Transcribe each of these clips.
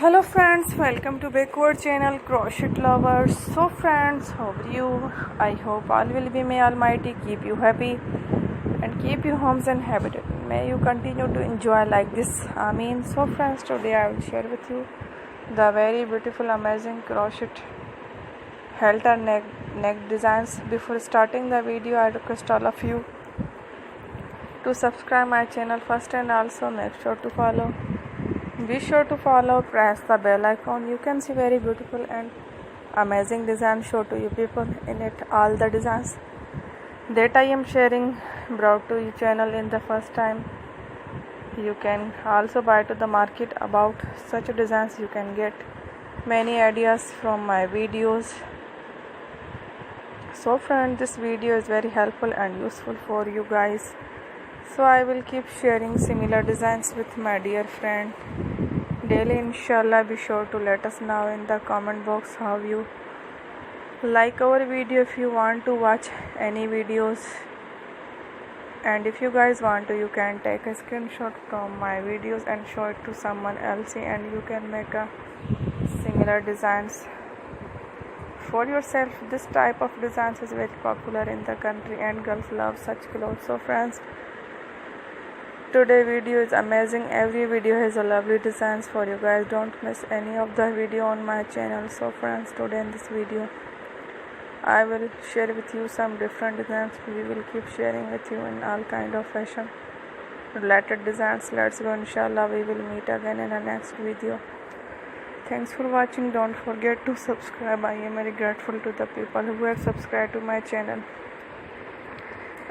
Hello friends, welcome to backward channel Crochet Lovers. So friends, how are you? I hope all will be, may Almighty keep you happy and keep you homes inhabited. May you continue to enjoy like this. Amen. So friends, today I will share with you the very beautiful amazing crochet halter neck designs. Before starting the video, I request all of you to subscribe my channel first and also make sure to follow. Be sure to follow, press the bell icon. You can see very beautiful and amazing design show to you people in it. All the designs that I am sharing brought to you channel in the first time. You can also buy to the market about such designs. You can get many ideas from my videos. So friend, this video is very helpful and useful for you guys. So I will keep sharing similar designs with my dear friend daily, inshallah. Be sure to let us know in the comment box how you like our video, if you want to watch any videos, and if you guys want to, you can take a screenshot from my videos and show it to someone else, and you can make a similar designs for yourself. This type of designs is very popular in the country and girls love such clothes. So friends, today video is amazing. Every video has a lovely designs for you guys. Don't miss any of the video on my channel. So friends, today in this video I will share with you some different designs. We will keep sharing with you in all kind of fashion related designs. Let's go, inshallah. We will meet again in the next video. Thanks for watching. Don't forget to subscribe. I am very grateful to the people who have subscribed to my channel.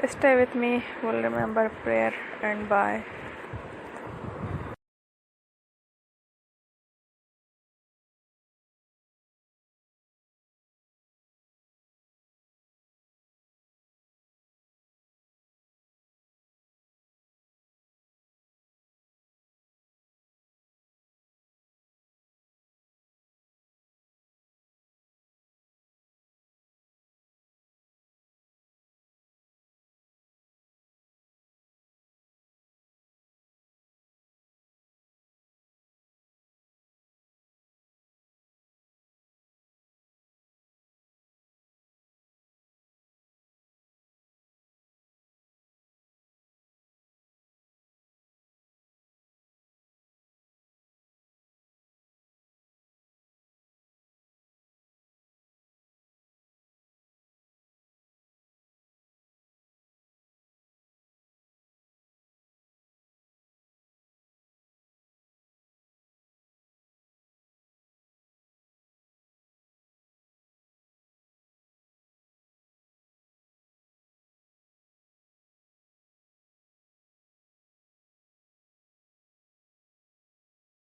Stay with me. Will remember prayer and bye.